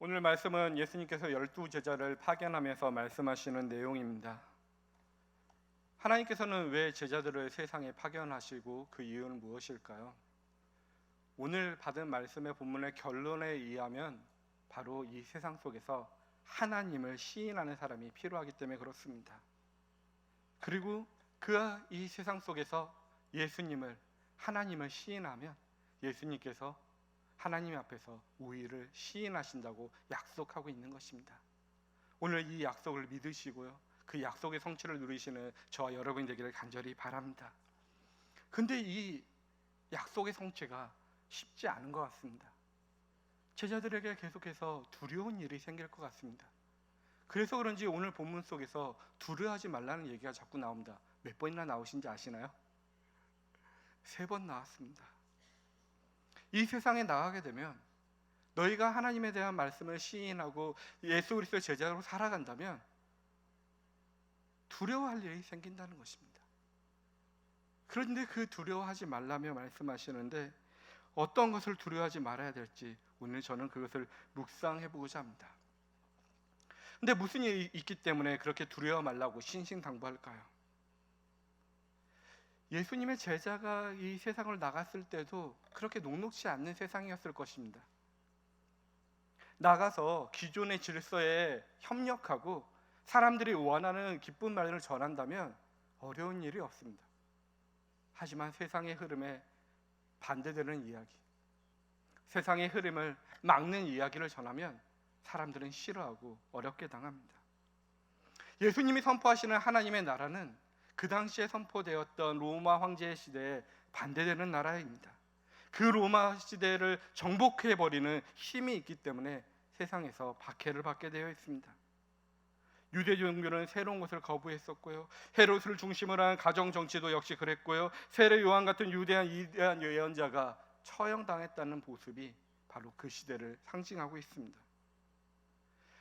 오늘 말씀은 예수님께서 12제자를 파견하면서 말씀하시는 내용입니다. 하나님께서는 왜 제자들을 세상에 파견하시고 그 이유는 무엇일까요? 오늘 받은 말씀의 본문의 결론에 의하면 바로 이 세상 속에서 하나님을 시인하는 사람이 필요하기 때문에 그렇습니다. 그리고 이 세상 속에서 예수님을, 하나님을 시인하면 예수님께서 하나님 앞에서 우리를 시인하신다고 약속하고 있는 것입니다. 오늘 이 약속을 믿으시고요, 그 약속의 성취를 누리시는 저와 여러분이 되기를 간절히 바랍니다. 근데 이 약속의 성취가 쉽지 않은 것 같습니다. 제자들에게 계속해서 두려운 일이 생길 것 같습니다. 그래서 그런지 오늘 본문 속에서 두려워하지 말라는 얘기가 자꾸 나옵니다. 몇 번이나 나오신지 아시나요? 3번 나왔습니다. 이 세상에 나가게 되면 너희가 하나님에 대한 말씀을 시인하고 예수 그리스도의 제자로 살아간다면 두려워할 일이 생긴다는 것입니다. 그런데 그 두려워하지 말라며 말씀하시는데 어떤 것을 두려워하지 말아야 될지 오늘 저는 그것을 묵상해 보고자 합니다. 근데 무슨 일이 있기 때문에 그렇게 두려워 말라고 신신당부할까요? 예수님의 제자가 이 세상을 나갔을 때도 그렇게 녹록지 않는 세상이었을 것입니다. 나가서 기존의 질서에 협력하고 사람들이 원하는 기쁜 말을 전한다면 어려운 일이 없습니다. 하지만 세상의 흐름에 반대되는 이야기, 세상의 흐름을 막는 이야기를 전하면 사람들은 싫어하고 어렵게 당합니다. 예수님이 선포하시는 하나님의 나라는 그 당시에 선포되었던 로마 황제의 시대에 반대되는 나라입니다. 그 로마 시대를 정복해버리는 힘이 있기 때문에 세상에서 박해를 받게 되어 있습니다. 유대 종교는 새로운 것을 거부했었고요, 헤롯을 중심으로 한 가정 정치도 역시 그랬고요, 세례 요한 같은 위대한 예언자가 처형당했다는 모습이 바로 그 시대를 상징하고 있습니다.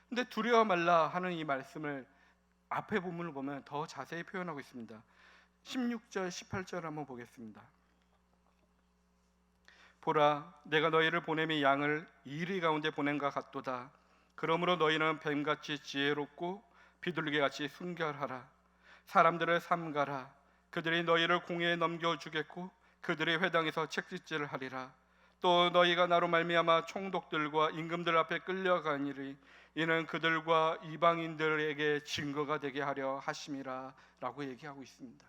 근데 두려워 말라 하는 이 말씀을 앞에 본문을 보면 더 자세히 표현하고 있습니다. 16절 18절 한번 보겠습니다. 보라, 내가 너희를 보냄이 양을 이리 가운데 보낸과 같도다. 그러므로 너희는 뱀같이 지혜롭고 비둘기같이 순결하라. 사람들을 삼가라. 그들이 너희를 공회에 넘겨주겠고 그들의 회당에서 채찍질을 하리라. 또 너희가 나로 말미암아 총독들과 임금들 앞에 끌려가니리. 이는 그들과 이방인들에게 증거가 되게 하려 하심이라 라고 얘기하고 있습니다.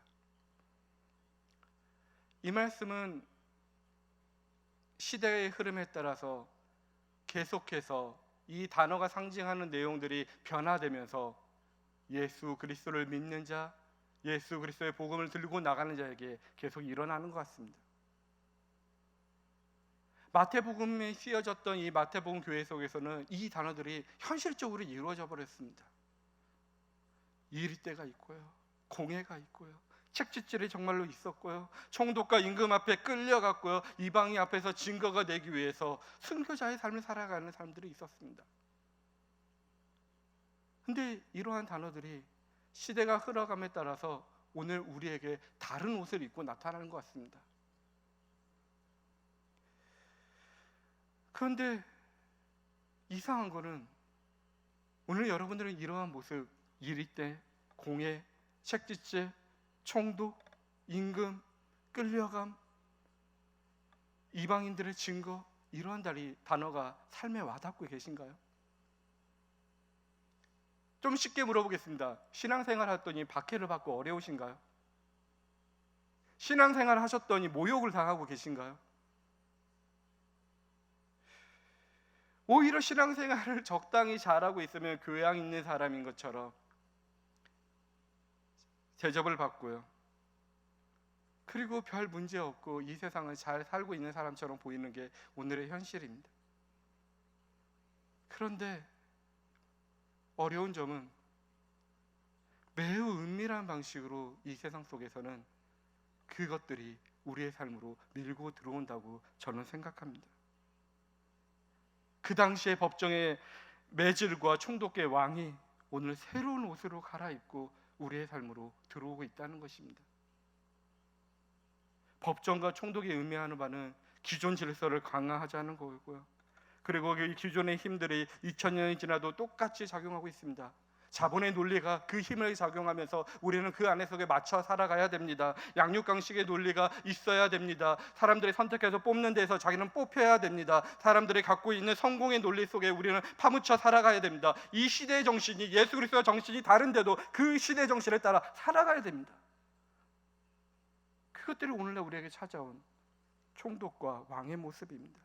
이 말씀은 시대의 흐름에 따라서 계속해서 이 단어가 상징하는 내용들이 변화되면서 예수 그리스도를 믿는 자, 예수 그리스도의 복음을 들고 나가는 자에게 계속 일어나는 것 같습니다. 마태복음에 쓰여졌던 이 마태복음 교회 속에서는 이 단어들이 현실적으로 이루어져 버렸습니다. 이리때가 있고요, 공회가 있고요, 책짓질이 정말로 있었고요, 총독과 임금 앞에 끌려갔고요, 이방인 앞에서 증거가 되기 위해서 순교자의 삶을 살아가는 사람들이 있었습니다. 근데 이러한 단어들이 시대가 흘러감에 따라서 오늘 우리에게 다른 옷을 입고 나타나는 것 같습니다. 그런데 이상한 거는 오늘 여러분들은 이러한 모습, 이리때, 공회, 책짓질, 총독, 임금, 끌려감, 이방인들의 증거, 이러한 단어가 삶에 와닿고 계신가요? 좀 쉽게 물어보겠습니다. 신앙생활 하셨더니 박해를 받고 어려우신가요? 신앙생활 하셨더니 모욕을 당하고 계신가요? 오히려 신앙생활을 적당히 잘하고 있으면 교양 있는 사람인 것처럼 대접을 받고요, 그리고 별 문제 없고 이 세상을 잘 살고 있는 사람처럼 보이는 게 오늘의 현실입니다. 그런데 어려운 점은 매우 은밀한 방식으로 이 세상 속에서는 그것들이 우리의 삶으로 밀고 들어온다고 저는 생각합니다. 그 당시의 법정의 매질과 총독의 왕이 오늘 새로운 옷으로 갈아입고 우리의 삶으로 들어오고 있다는 것입니다. 법정과 총독이 의미하는 바는 기존 질서를 강화하자는 거고요, 그리고 그 기존의 힘들이 2000년이 지나도 똑같이 작용하고 있습니다. 자본의 논리가 그 힘을 작용하면서 우리는 그 안에 속에 맞춰 살아가야 됩니다. 양육강식의 논리가 있어야 됩니다. 사람들이 선택해서 뽑는 데서 자기는 뽑혀야 됩니다. 사람들이 갖고 있는 성공의 논리 속에 우리는 파묻혀 살아가야 됩니다. 이 시대의 정신이, 예수 그리스도의 정신이 다른데도 그 시대의 정신에 따라 살아가야 됩니다. 그것들이 오늘날 우리에게 찾아온 총독과 왕의 모습입니다.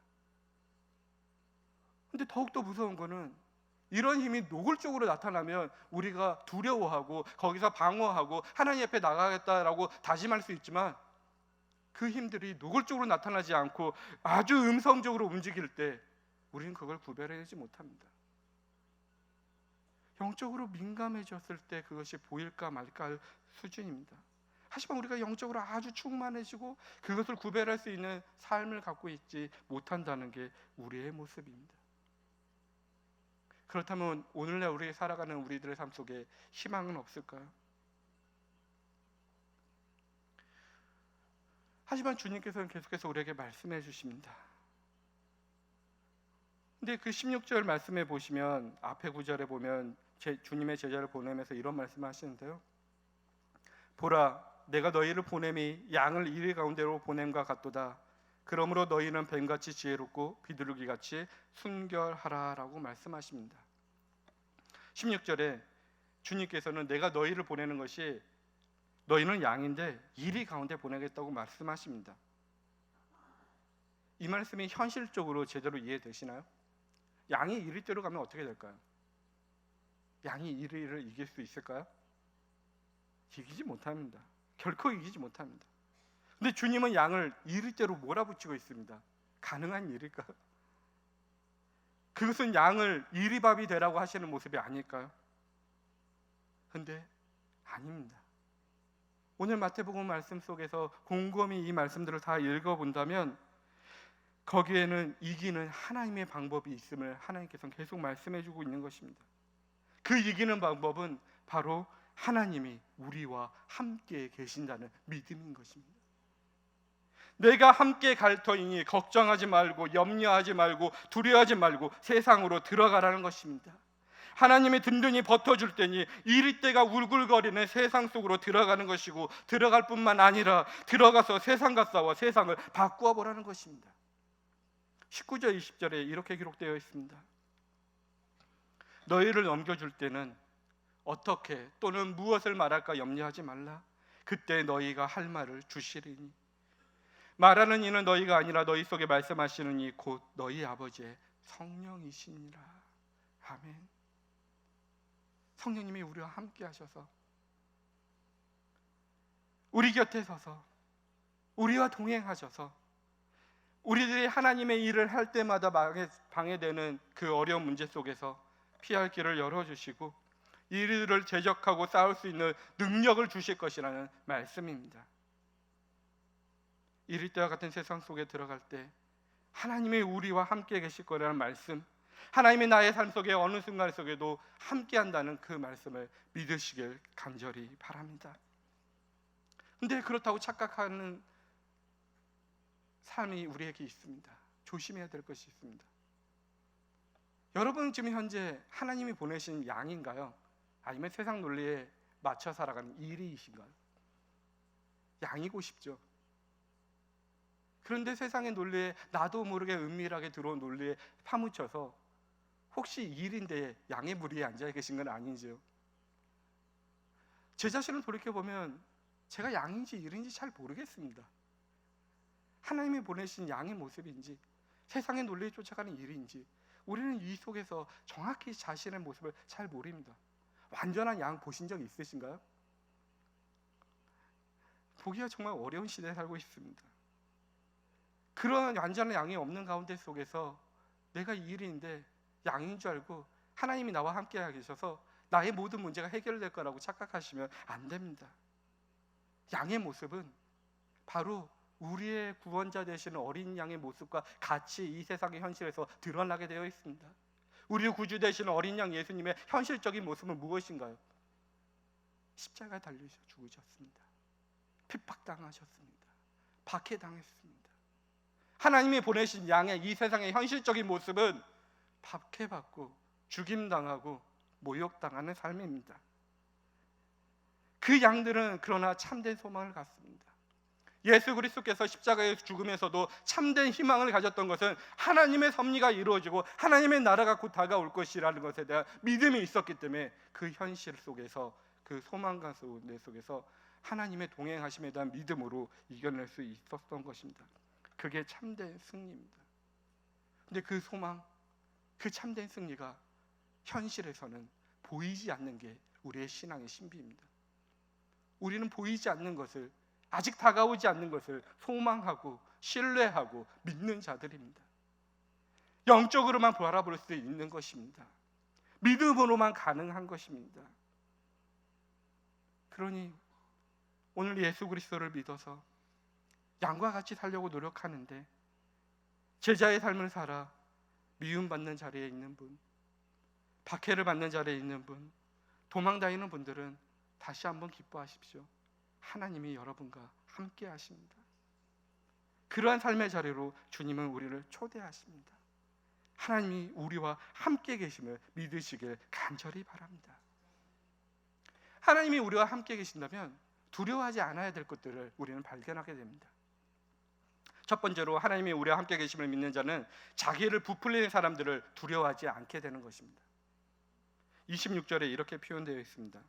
근데 더욱더 무서운 거는 이런 힘이 노골적으로 나타나면 우리가 두려워하고 거기서 방어하고 하나님 앞에 나가겠다라고 다짐할 수 있지만, 그 힘들이 노골적으로 나타나지 않고 아주 음성적으로 움직일 때 우리는 그걸 구별해내지 못합니다. 영적으로 민감해졌을 때 그것이 보일까 말까 할 수준입니다. 하지만 우리가 영적으로 아주 충만해지고 그것을 구별할 수 있는 삶을 갖고 있지 못한다는 게 우리의 모습입니다. 그렇다면 오늘날 우리 살아가는 우리들의 삶 속에 희망은 없을까요? 하지만 주님께서는 계속해서 우리에게 말씀해 주십니다. 근데 그 16절 말씀에 보시면, 앞에 9절에 보면 주님의 제자를 보내면서 이런 말씀을 하시는데요. 보라, 내가 너희를 보냄이 양을 이리 가운데로 보냄과 같도다. 그러므로 너희는 뱀같이 지혜롭고 비둘기같이 순결하라 라고 말씀하십니다. 16절에 주님께서는 내가 너희를 보내는 것이, 너희는 양인데 이리 가운데 보내겠다고 말씀하십니다. 이 말씀이 현실적으로 제대로 이해되시나요? 양이 이리대로 가면 어떻게 될까요? 양이 이리를 이길 수 있을까요? 이기지 못합니다. 결코 이기지 못합니다. 근데 주님은 양을 이리대로 몰아붙이고 있습니다. 가능한 일일까요? 그것은 양을 이리밥이 되라고 하시는 모습이 아닐까요? 근데 아닙니다. 오늘 마태복음 말씀 속에서 곰곰이 이 말씀들을 다 읽어본다면 거기에는 이기는 하나님의 방법이 있음을 하나님께서는 계속 말씀해주고 있는 것입니다. 그 이기는 방법은 바로 하나님이 우리와 함께 계신다는 믿음인 것입니다. 내가 함께 갈 터이니 걱정하지 말고 염려하지 말고 두려워하지 말고 세상으로 들어가라는 것입니다. 하나님이 든든히 버텨줄 때니 이리때가 울굴거리는 세상 속으로 들어가는 것이고, 들어갈 뿐만 아니라 들어가서 세상과 싸워 세상을 바꾸어 보라는 것입니다. 19절 20절에 이렇게 기록되어 있습니다. 너희를 넘겨줄 때는 어떻게 또는 무엇을 말할까 염려하지 말라. 그때 너희가 할 말을 주시리니 말하는 이는 너희가 아니라 너희 속에 말씀하시는 이 곧 너희 아버지의 성령이시니라. 아멘. 성령님이 우리와 함께 하셔서 우리 곁에 서서 우리와 동행하셔서 우리들이 하나님의 일을 할 때마다 방해되는 그 어려운 문제 속에서 피할 길을 열어주시고 이들을 제적하고 싸울 수 있는 능력을 주실 것이라는 말씀입니다. 이럴 때와 같은 세상 속에 들어갈 때 하나님이 우리와 함께 계실 거라는 말씀, 하나님이 나의 삶 속에 어느 순간 속에도 함께 한다는 그 말씀을 믿으시길 간절히 바랍니다. 근데 그렇다고 착각하는 삶이 우리에게 있습니다. 조심해야 될 것이 있습니다. 여러분 지금 현재 하나님이 보내신 양인가요? 아니면 세상 논리에 맞춰 살아가는 이리이신가요? 양이고 싶죠. 그런데 세상의 논리에 나도 모르게 은밀하게 들어온 논리에 파묻혀서 혹시 일인데 양의 무리에 앉아 계신 건 아닌지요? 제 자신을 돌이켜보면 제가 양인지 일인지 잘 모르겠습니다. 하나님이 보내신 양의 모습인지 세상의 논리에 쫓아가는 일인지 우리는 이 속에서 정확히 자신의 모습을 잘 모릅니다. 완전한 양 보신 적 있으신가요? 보기가 정말 어려운 시대에 살고 있습니다. 그런 완전한 양이 없는 가운데 속에서 내가 이 일인데 양인 줄 알고 하나님이 나와 함께 계셔서 나의 모든 문제가 해결될 거라고 착각하시면 안 됩니다. 양의 모습은 바로 우리의 구원자 되시는 어린 양의 모습과 같이 이 세상의 현실에서 드러나게 되어 있습니다. 우리의 구주 되시는 어린 양 예수님의 현실적인 모습은 무엇인가요? 십자가에 달리셔 죽으셨습니다. 핍박당하셨습니다. 박해당했습니다. 하나님이 보내신 양의 이 세상의 현실적인 모습은 박해받고 죽임당하고 모욕당하는 삶입니다. 그 양들은 그러나 참된 소망을 갖습니다. 예수 그리스도께서 십자가의 죽음에서도 참된 희망을 가졌던 것은 하나님의 섭리가 이루어지고 하나님의 나라가 곧 다가올 것이라는 것에 대한 믿음이 있었기 때문에 그 현실 속에서, 그 소망과 속에서 하나님의 동행하심에 대한 믿음으로 이겨낼 수 있었던 것입니다. 그게 참된 승리입니다. 근데 그 소망, 그 참된 승리가 현실에서는 보이지 않는 게 우리의 신앙의 신비입니다. 우리는 보이지 않는 것을, 아직 다가오지 않는 것을 소망하고 신뢰하고 믿는 자들입니다. 영적으로만 바라볼 수 있는 것입니다. 믿음으로만 가능한 것입니다. 그러니 오늘 예수 그리스도를 믿어서 양과 같이 살려고 노력하는데 제자의 삶을 살아 미움받는 자리에 있는 분, 박해를 받는 자리에 있는 분, 도망다니는 분들은 다시 한번 기뻐하십시오. 하나님이 여러분과 함께 하십니다. 그러한 삶의 자리로 주님은 우리를 초대하십니다. 하나님이 우리와 함께 계심을 믿으시길 간절히 바랍니다. 하나님이 우리와 함께 계신다면 두려워하지 않아야 될 것들을 우리는 발견하게 됩니다. 첫 번째로 하나님이 우리와 함께 계심을 믿는 자는 자기를 부풀리는 사람들을 두려워하지 않게 되는 것입니다. 26절에 이렇게 표현되어 있습니다.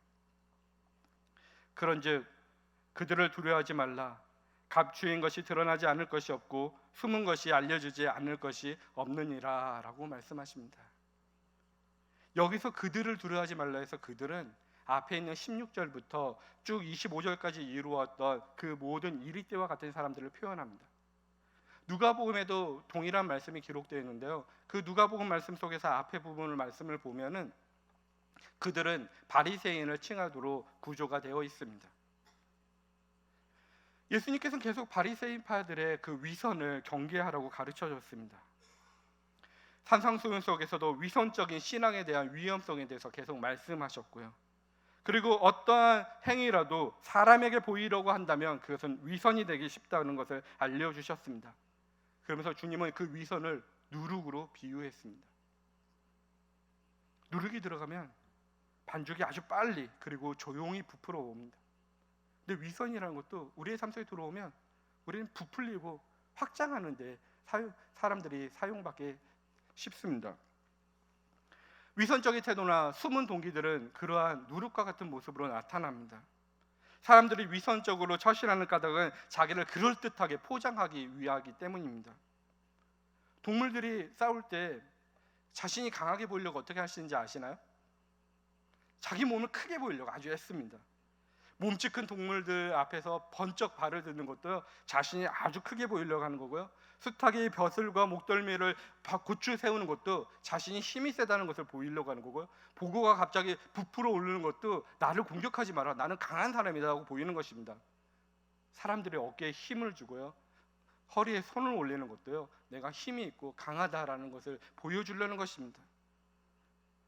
그런즉 그들을 두려워하지 말라. 갑주인 것이 드러나지 않을 것이 없고 숨은 것이 알려지지 않을 것이 없느니라 라고 말씀하십니다. 여기서 그들을 두려워하지 말라 해서 그들은 앞에 있는 16절부터 쭉 25절까지 이루었던 그 모든 이리 때와 같은 사람들을 표현합니다. 누가복음에도 동일한 말씀이 기록되어 있는데요, 그 누가복음 말씀 속에서 앞에 부분을 말씀을 보면은 그들은 바리새인을 칭하도록 구조가 되어 있습니다. 예수님께서는 계속 바리새인파들의 그 위선을 경계하라고 가르쳐 줬습니다. 산상수훈 속에서도 위선적인 신앙에 대한 위험성에 대해서 계속 말씀하셨고요. 그리고 어떠한 행위라도 사람에게 보이려고 한다면 그것은 위선이 되기 쉽다는 것을 알려주셨습니다. 그러면서 주님은 그 위선을 누룩으로 비유했습니다. 누룩이 들어가면 반죽이 아주 빨리 그리고 조용히 부풀어 옵니다. 근데 위선이라는 것도 우리의 삶 속에 들어오면 우리는 부풀리고 확장하는 데 사람들이 사용받기 쉽습니다. 위선적인 태도나 숨은 동기들은 그러한 누룩과 같은 모습으로 나타납니다. 사람들이 위선적으로 처신하는 까닭은 자기를 그럴듯하게 포장하기 위하기 때문입니다. 동물들이 싸울 때 자신이 강하게 보이려고 어떻게 하시는지 아시나요? 자기 몸을 크게 보이려고 아주 애씁니다. 몸집 큰 동물들 앞에서 번쩍 발을 드는 것도 자신이 아주 크게 보이려고 하는 거고요, 숱하게 벼슬과 목덜미를 고추 세우는 것도 자신이 힘이 세다는 것을 보이려고 하는 거고요, 보고가 갑자기 부풀어 오르는 것도 나를 공격하지 마라, 나는 강한 사람이다 하고 보이는 것입니다. 사람들의 어깨에 힘을 주고요, 허리에 손을 올리는 것도요, 내가 힘이 있고 강하다라는 것을 보여주려는 것입니다.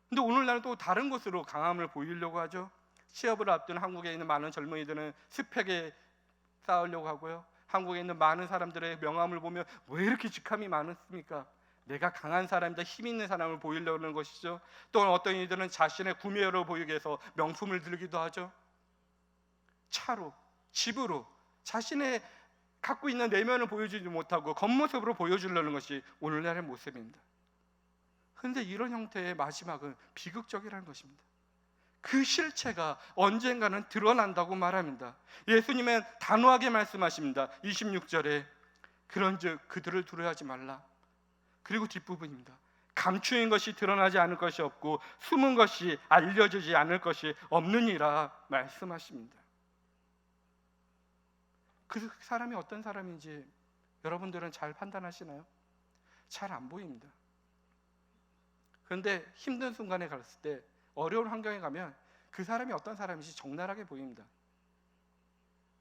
근데 오늘날은 또 다른 것으로 강함을 보이려고 하죠. 취업을 앞둔 한국에 있는 많은 젊은이들은 스펙에 쌓으려고 하고요, 한국에 있는 많은 사람들의 명함을 보면 왜 이렇게 직함이 많습니까? 내가 강한 사람이다, 힘 있는 사람을 보이려는 것이죠. 또 어떤 이들은 자신의 구매를 보이기 위해서 명품을 들기도 하죠. 차로, 집으로 자신의 갖고 있는 내면을 보여주지 못하고 겉모습으로 보여주려는 것이 오늘날의 모습입니다. 그런데 이런 형태의 마지막은 비극적이라는 것입니다. 그 실체가 언젠가는 드러난다고 말합니다. 예수님은 단호하게 말씀하십니다. 26절에 그런즉 그들을 두려워하지 말라. 그리고 뒷부분입니다. 감추인 것이 드러나지 않을 것이 없고 숨은 것이 알려지지 않을 것이 없느니라 말씀하십니다. 그 사람이 어떤 사람인지 여러분들은 잘 판단하시나요? 잘 안 보입니다. 그런데 힘든 순간에 갔을 때, 어려운 환경에 가면 그 사람이 어떤 사람인지 적나라하게 보입니다.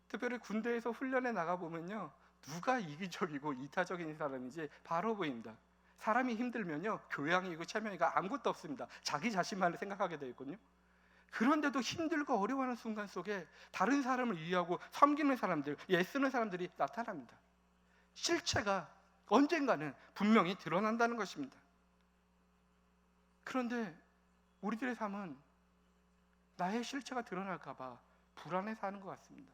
특별히 군대에서 훈련에 나가보면요, 누가 이기적이고 이타적인 사람인지 바로 보입니다. 사람이 힘들면요, 교양이고 체면이가 아무것도 없습니다. 자기 자신만을 생각하게 되어 있거든요. 그런데도 힘들고 어려워하는 순간 속에 다른 사람을 이해하고 섬기는 사람들, 애쓰는 사람들이 나타납니다. 실체가 언젠가는 분명히 드러난다는 것입니다. 그런데 우리들의 삶은 나의 실체가 드러날까 봐 불안해 사는 것 같습니다.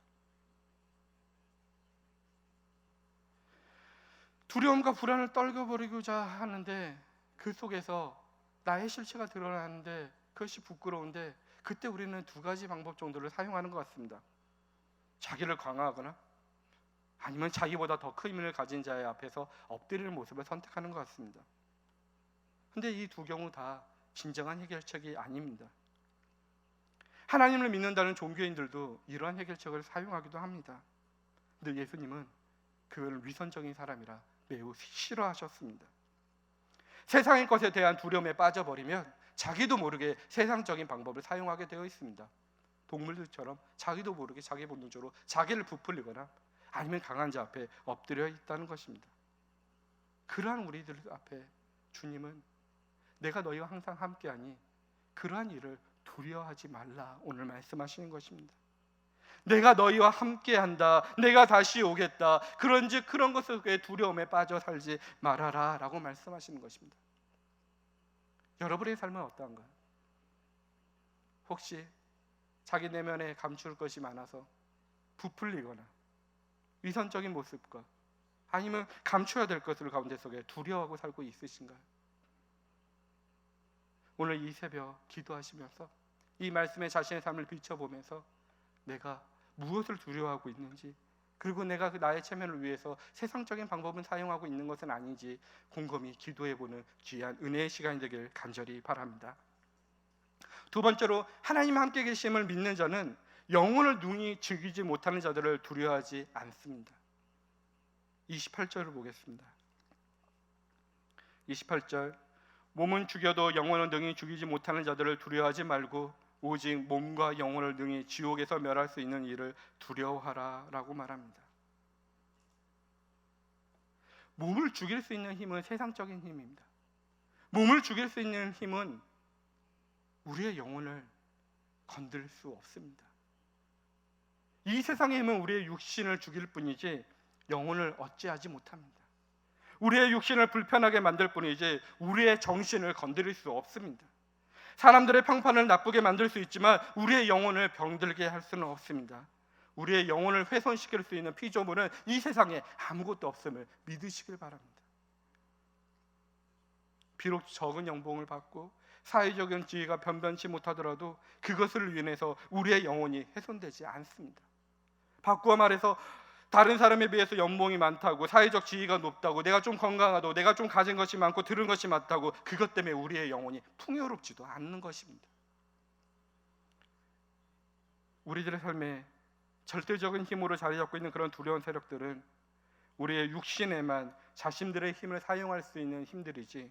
두려움과 불안을 떨겨버리고자 하는데 그 속에서 나의 실체가 드러나는데 그것이 부끄러운데 그때 우리는 두 가지 방법 정도를 사용하는 것 같습니다. 자기를 강화하거나 아니면 자기보다 더 큰 힘을 가진 자의 앞에서 엎드리는 모습을 선택하는 것 같습니다. 근데 이 두 경우 다 진정한 해결책이 아닙니다. 하나님을 믿는다는 종교인들도 이러한 해결책을 사용하기도 합니다. 근데 예수님은 그걸 위선적인 사람이라 매우 싫어하셨습니다. 세상의 것에 대한 두려움에 빠져버리면 자기도 모르게 세상적인 방법을 사용하게 되어 있습니다. 동물들처럼 자기도 모르게 자기 본능적으로 자기를 부풀리거나 아니면 강한 자 앞에 엎드려 있다는 것입니다. 그러한 우리들 앞에 주님은 내가 너희와 항상 함께하니 그러한 일을 두려워하지 말라 오늘 말씀하시는 것입니다. 내가 너희와 함께한다, 내가 다시 오겠다, 그런즉 그런 것 속에 두려움에 빠져 살지 말아라 라고 말씀하시는 것입니다. 여러분의 삶은 어떠한가요? 혹시 자기 내면에 감출 것이 많아서 부풀리거나 위선적인 모습과 아니면 감춰야 될 것을 가운데 속에 두려워하고 살고 있으신가요? 오늘 이 새벽 기도하시면서 이 말씀에 자신의 삶을 비춰보면서 내가 무엇을 두려워하고 있는지, 그리고 내가 그 나의 체면을 위해서 세상적인 방법은 사용하고 있는 것은 아닌지 곰곰이 기도해보는 귀한 은혜의 시간이 되길 간절히 바랍니다. 두 번째로 하나님 함께 계심을 믿는 자는 영혼을 능히 즐기지 못하는 자들을 두려워하지 않습니다. 28절을 보겠습니다. 28절, 몸은 죽여도 영혼을 능히 죽이지 못하는 자들을 두려워하지 말고 오직 몸과 영혼을 능히 지옥에서 멸할 수 있는 일을 두려워하라 라고 말합니다. 몸을 죽일 수 있는 힘은 세상적인 힘입니다. 몸을 죽일 수 있는 힘은 우리의 영혼을 건들 수 없습니다. 이 세상의 힘은 우리의 육신을 죽일 뿐이지 영혼을 어찌하지 못합니다. 우리의 육신을 불편하게 만들 뿐이지 우리의 정신을 건드릴 수 없습니다. 사람들의 평판을 나쁘게 만들 수 있지만 우리의 영혼을 병들게 할 수는 없습니다. 우리의 영혼을 훼손시킬 수 있는 피조물은 이 세상에 아무것도 없음을 믿으시길 바랍니다. 비록 적은 연봉을 받고 사회적인 지위가 변변치 못하더라도 그것을 인해서 우리의 영혼이 훼손되지 않습니다. 바꾸어 말해서 다른 사람에 비해서 연봉이 많다고, 사회적 지위가 높다고, 내가 좀 건강하다고, 내가 좀 가진 것이 많고 들은 것이 많다고 그것 때문에 우리의 영혼이 풍요롭지도 않는 것입니다. 우리들의 삶에 절대적인 힘으로 자리 잡고 있는 그런 두려운 세력들은 우리의 육신에만 자신들의 힘을 사용할 수 있는 힘들이지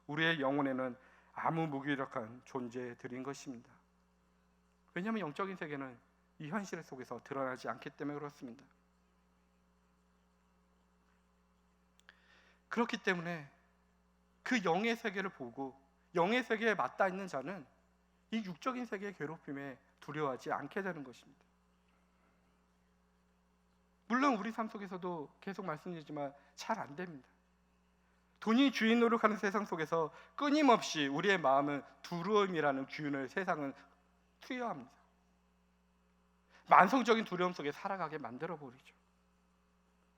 우리의 영혼에는 아무 무기력한 존재들인 것입니다. 왜냐하면 영적인 세계는 이 현실 속에서 드러나지 않기 때문에 그렇습니다. 그렇기 때문에 그 영의 세계를 보고 영의 세계에 맞닿아 있는 자는 이 육적인 세계의 괴롭힘에 두려워하지 않게 되는 것입니다. 물론 우리 삶 속에서도 계속 말씀드리지만 잘 안 됩니다. 돈이 주인 노릇하는 세상 속에서 끊임없이 우리의 마음은 두려움이라는 기운을 세상은 투여합니다. 만성적인 두려움 속에 살아가게 만들어버리죠.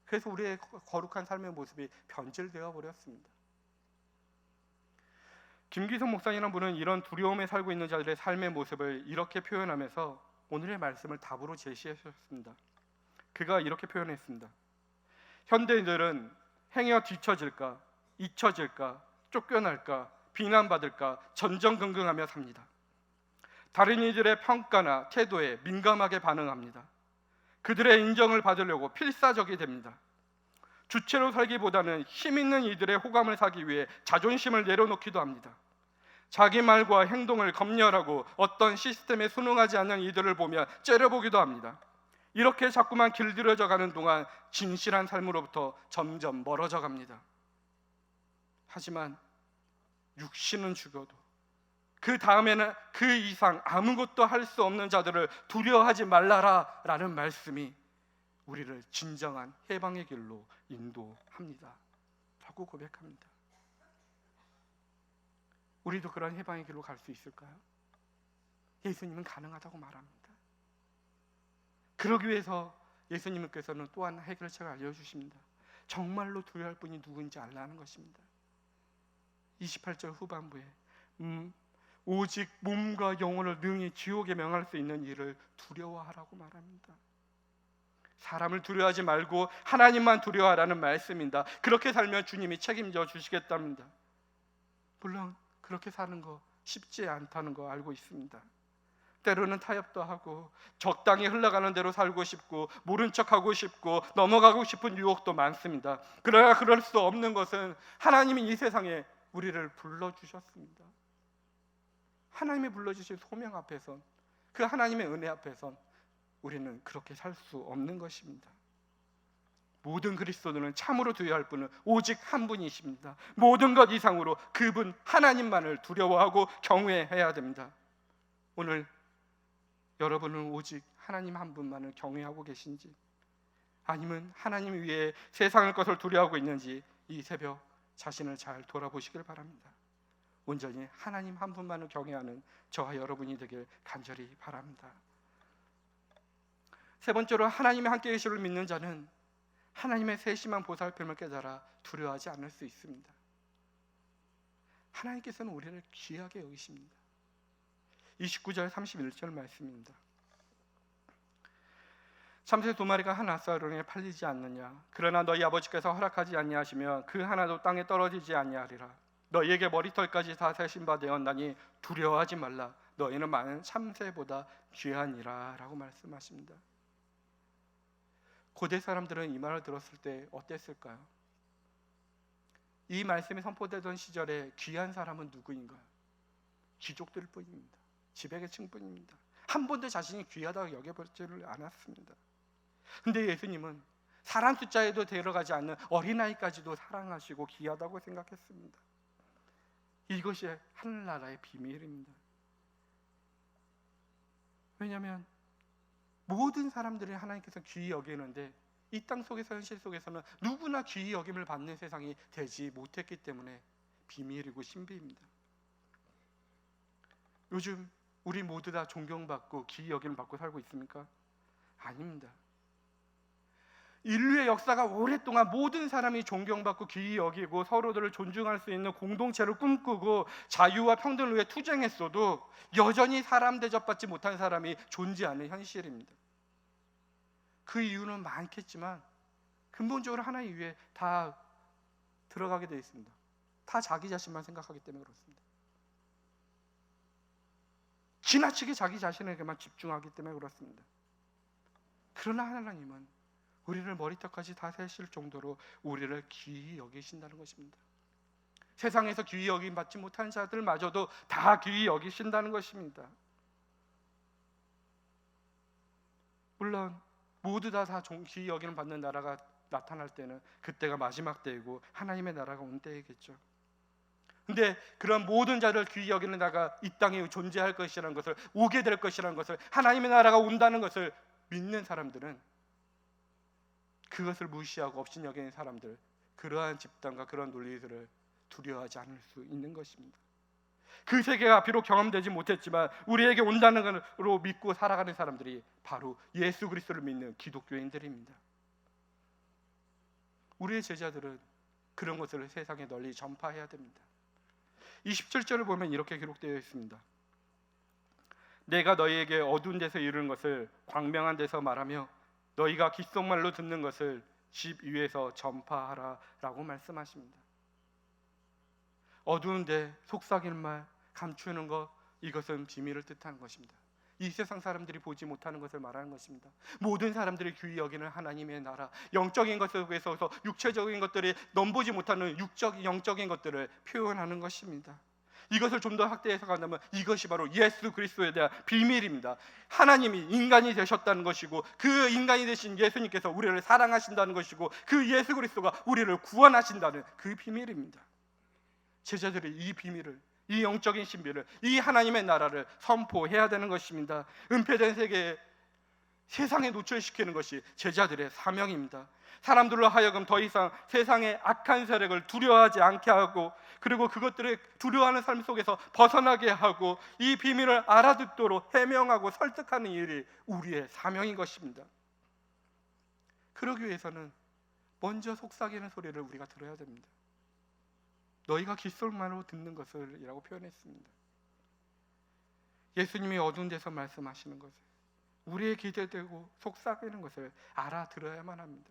그래서 우리의 거룩한 삶의 모습이 변질되어 버렸습니다. 김기성 목사님이라는 분은 이런 두려움에 살고 있는 자들의 삶의 모습을 이렇게 표현하면서 오늘의 말씀을 답으로 제시하셨습니다. 그가 이렇게 표현했습니다. 현대인들은 행여 뒤처질까, 잊혀질까, 쫓겨날까, 비난받을까 전전긍긍하며 삽니다. 다른 이들의 평가나 태도에 민감하게 반응합니다. 그들의 인정을 받으려고 필사적이 됩니다. 주체로 살기보다는 힘 있는 이들의 호감을 사기 위해 자존심을 내려놓기도 합니다. 자기 말과 행동을 검열하고 어떤 시스템에 순응하지 않는 이들을 보며 째려보기도 합니다. 이렇게 자꾸만 길들여져 가는 동안 진실한 삶으로부터 점점 멀어져 갑니다. 하지만 육신은 죽어도 그 다음에는 그 이상 아무것도 할 수 없는 자들을 두려워하지 말라라 라는 말씀이 우리를 진정한 해방의 길로 인도합니다. 라고 고백합니다. 우리도 그런 해방의 길로 갈 수 있을까요? 예수님은 가능하다고 말합니다. 그러기 위해서 예수님께서는 또한 해결책을 알려주십니다. 정말로 두려워할 분이 누구인지 알라는 것입니다. 28절 후반부에 오직 몸과 영혼을 능히 지옥에 명할 수 있는 일을 두려워하라고 말합니다. 사람을 두려워하지 말고 하나님만 두려워하라는 말씀입니다. 그렇게 살면 주님이 책임져 주시겠답니다. 물론 그렇게 사는 거 쉽지 않다는 거 알고 있습니다. 때로는 타협도 하고 적당히 흘러가는 대로 살고 싶고 모른 척하고 싶고 넘어가고 싶은 유혹도 많습니다. 그러나 그럴 수 없는 것은 하나님이 이 세상에 우리를 불러주셨습니다. 하나님이 불러주신 소명 앞에선, 그 하나님의 은혜 앞에선 우리는 그렇게 살 수 없는 것입니다. 모든 그리스도인은 참으로 두려워할 분은 오직 한 분이십니다. 모든 것 이상으로 그분 하나님만을 두려워하고 경외해야 됩니다. 오늘 여러분은 오직 하나님 한 분만을 경외하고 계신지, 아니면 하나님 위에 세상의 것을 두려워하고 있는지 이 새벽 자신을 잘 돌아보시길 바랍니다. 온전히 하나님 한 분만을 경외하는 저와 여러분이 되길 간절히 바랍니다. 세 번째로, 하나님의 함께 계심을 믿는 자는 하나님의 세심한 보살핌을 깨달아 두려워하지 않을 수 있습니다. 하나님께서는 우리를 귀하게 여기십니다. 29절 31절 말씀입니다. 참새 두 마리가 한 아사론에 팔리지 않느냐? 그러나 너희 아버지께서 허락하지 아니하시면 그 하나도 땅에 떨어지지 아니하리라. 너희에게 머리털까지 다 세신 바 되었나니 두려워하지 말라. 너희는 많은 참새보다 귀하니라 라고 말씀하십니다. 고대 사람들은 이 말을 들었을 때 어땠을까요? 이 말씀이 선포되던 시절에 귀한 사람은 누구인가요? 귀족들 뿐입니다. 지배계층 뿐입니다. 한 번도 자신이 귀하다고 여겨보지를 않았습니다. 근데 예수님은 사람 숫자에도 들어가지 않는 어린아이까지도 사랑하시고 귀하다고 생각했습니다. 이것이 하늘나라의 비밀입니다. 왜냐하면 모든 사람들이 하나님께서 귀히 여기는데 이 땅 속에서, 현실 속에서는 누구나 귀히 여김을 받는 세상이 되지 못했기 때문에 비밀이고 신비입니다. 요즘 우리 모두 다 존경받고 귀히 여김을 받고 살고 있습니까? 아닙니다. 인류의 역사가 오랫동안 모든 사람이 존경받고 귀히 여기고 서로들을 존중할 수 있는 공동체를 꿈꾸고 자유와 평등을 위해 투쟁했어도 여전히 사람 대접받지 못한 사람이 존재하는 현실입니다. 그 이유는 많겠지만 근본적으로 하나님 위에 다 들어가게 되어 있습니다. 다 자기 자신만 생각하기 때문에 그렇습니다. 지나치게 자기 자신에게만 집중하기 때문에 그렇습니다. 그러나 하나님은 우리를 머리털까지 다 세실 정도로 우리를 귀히 여기신다는 것입니다. 세상에서 귀히 여김 받지 못한 자들마저도 다 귀히 여기신다는 것입니다. 물론 모두 다 귀히 여김을 받는 나라가 나타날 때는 그때가 마지막 때이고 하나님의 나라가 온 때이겠죠. 근데 그런 모든 자를 귀히 여기는 나라가 이 땅에 존재할 것이라는 것을, 오게 될 것이라는 것을, 하나님의 나라가 온다는 것을 믿는 사람들은 그것을 무시하고 업신여기는 사람들, 그러한 집단과 그런 논리들을 두려워하지 않을 수 있는 것입니다. 그 세계가 비록 경험되지 못했지만 우리에게 온다는 것으로 믿고 살아가는 사람들이 바로 예수 그리스도를 믿는 기독교인들입니다. 우리의 제자들은 그런 것을 세상에 널리 전파해야 됩니다. 27절을 보면 이렇게 기록되어 있습니다. 내가 너희에게 어두운 데서 이르는 것을 광명한 데서 말하며 너희가 귓속말로 듣는 것을 집 위에서 전파하라 라고 말씀하십니다. 어두운데 속삭이는 말, 감추는 것, 이것은 비밀을 뜻하는 것입니다. 이 세상 사람들이 보지 못하는 것을 말하는 것입니다. 모든 사람들이 귀히 여기는 하나님의 나라, 영적인 것 속에서 육체적인 것들이 넘보지 못하는 영적인 것들을 표현하는 것입니다. 이것을 좀 더 확대해서 간다면 이것이 바로 예수 그리스도에 대한 비밀입니다. 하나님이 인간이 되셨다는 것이고 그 인간이 되신 예수님께서 우리를 사랑하신다는 것이고 그 예수 그리스도가 우리를 구원하신다는 그 비밀입니다. 제자들이 이 비밀을, 이 영적인 신비를, 이 하나님의 나라를 선포해야 되는 것입니다. 은폐된 세계에 세상에 노출시키는 것이 제자들의 사명입니다. 사람들로 하여금 더 이상 세상의 악한 세력을 두려워하지 않게 하고, 그리고 그것들을 두려워하는 삶 속에서 벗어나게 하고, 이 비밀을 알아듣도록 해명하고 설득하는 일이 우리의 사명인 것입니다. 그러기 위해서는 먼저 속삭이는 소리를 우리가 들어야 됩니다. 너희가 귓속말로 듣는 것을 이라고 표현했습니다. 예수님이 어두운 데서 말씀하시는 것을, 우리의 귀에 대고 속삭이는 것을 알아들어야만 합니다.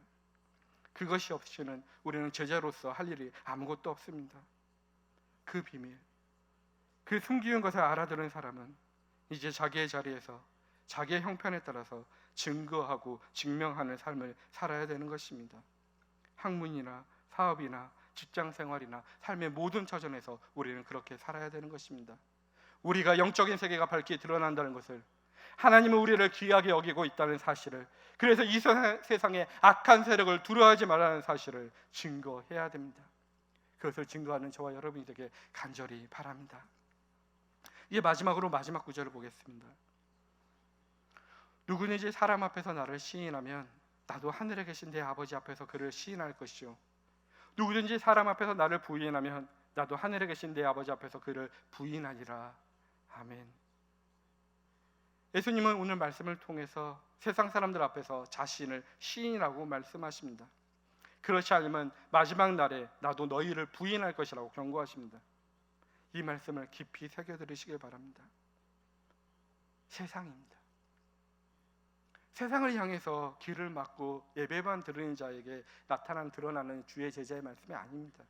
그것이 없이는 우리는 제자로서 할 일이 아무것도 없습니다. 그 비밀, 그 숨기는 것을 알아들은 사람은 이제 자기의 자리에서 자기의 형편에 따라서 증거하고 증명하는 삶을 살아야 되는 것입니다. 학문이나 사업이나 직장생활이나 삶의 모든 처전에서 우리는 그렇게 살아야 되는 것입니다. 우리가 영적인 세계가 밝게 드러난다는 것을, 하나님은 우리를 귀하게 여기고 있다는 사실을, 그래서 이 세상에 악한 세력을 두려워하지 말라는 사실을 증거해야 됩니다. 그것을 증거하는 저와 여러분이 되게 간절히 바랍니다. 이제 마지막으로 마지막 구절을 보겠습니다. 누구든지 사람 앞에서 나를 시인하면 나도 하늘에 계신 내 아버지 앞에서 그를 시인할 것이요, 누구든지 사람 앞에서 나를 부인하면 나도 하늘에 계신 내 아버지 앞에서 그를 부인하리라. 아멘. 예수님은 오늘 말씀을 통해서 세상 사람들 앞에서 자신을 시인이라고 말씀하십니다. 그렇지 않으면 마지막 날에 나도 너희를 부인할 것이라고 경고하십니다. 이 말씀을 깊이 새겨들으시길 바랍니다. 세상입니다. 세상을 향해서 길을 막고 예배만 드리는 자에게 드러나는 주의 제자의 말씀이 아닙니다.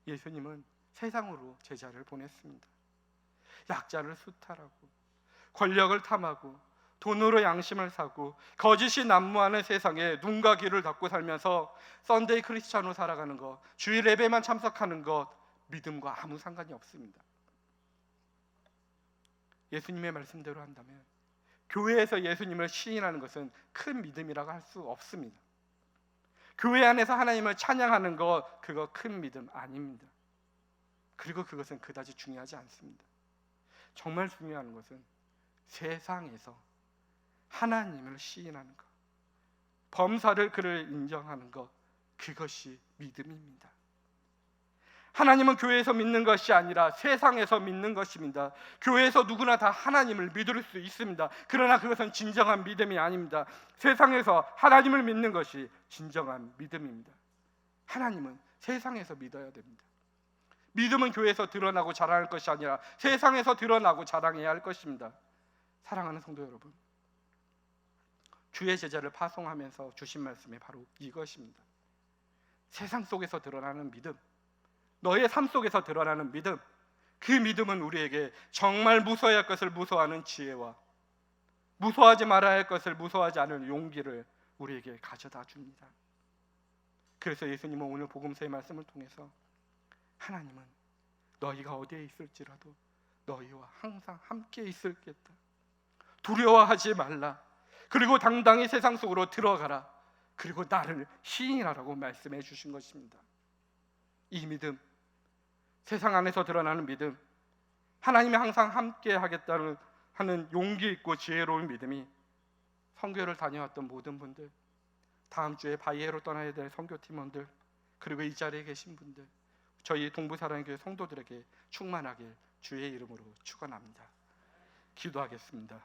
예수님은 세상으로 제자를 보냈습니다. 약자를 수탈하고, 권력을 탐하고, 돈으로 양심을 사고, 거짓이 난무하는 세상에 눈과 귀를 닫고 살면서 썬데이 크리스찬으로 살아가는 것, 주일 예배만 참석하는 것, 믿음과 아무 상관이 없습니다. 예수님의 말씀대로 한다면 교회에서 예수님을 시인하는 것은 큰 믿음이라고 할 수 없습니다. 교회 안에서 하나님을 찬양하는 것, 그거 큰 믿음 아닙니다. 그리고 그것은 그다지 중요하지 않습니다. 정말 중요한 것은 세상에서 하나님을 시인하는 것, 범사를 그를 인정하는 것, 그것이 믿음입니다. 하나님은 교회에서 믿는 것이 아니라 세상에서 믿는 것입니다. 교회에서 누구나 다 하나님을 믿을 수 있습니다. 그러나 그것은 진정한 믿음이 아닙니다. 세상에서 하나님을 믿는 것이 진정한 믿음입니다. 하나님은 세상에서 믿어야 됩니다. 믿음은 교회에서 드러나고 자랑할 것이 아니라 세상에서 드러나고 자랑해야 할 것입니다. 사랑하는 성도 여러분, 주의 제자를 파송하면서 주신 말씀이 바로 이것입니다. 세상 속에서 드러나는 믿음, 너의 삶 속에서 드러나는 믿음, 그 믿음은 우리에게 정말 무서워야 할 것을 무서워하는 지혜와 무서워하지 말아야 할 것을 무서워하지 않을 용기를 우리에게 가져다 줍니다. 그래서 예수님은 오늘 복음서의 말씀을 통해서 하나님은 너희가 어디에 있을지라도 너희와 항상 함께 있을겠다, 두려워하지 말라, 그리고 당당히 세상 속으로 들어가라, 그리고 나를 시인하라고 말씀해 주신 것입니다. 이 믿음, 세상 안에서 드러나는 믿음, 하나님이 항상 함께 하겠다는 하는 용기 있고 지혜로운 믿음이 선교를 다녀왔던 모든 분들, 다음 주에 바이에로 떠나야 될 선교팀원들, 그리고 이 자리에 계신 분들, 저희 동부사랑교회 성도들에게 충만하길 주의 이름으로 축원합니다. 기도하겠습니다.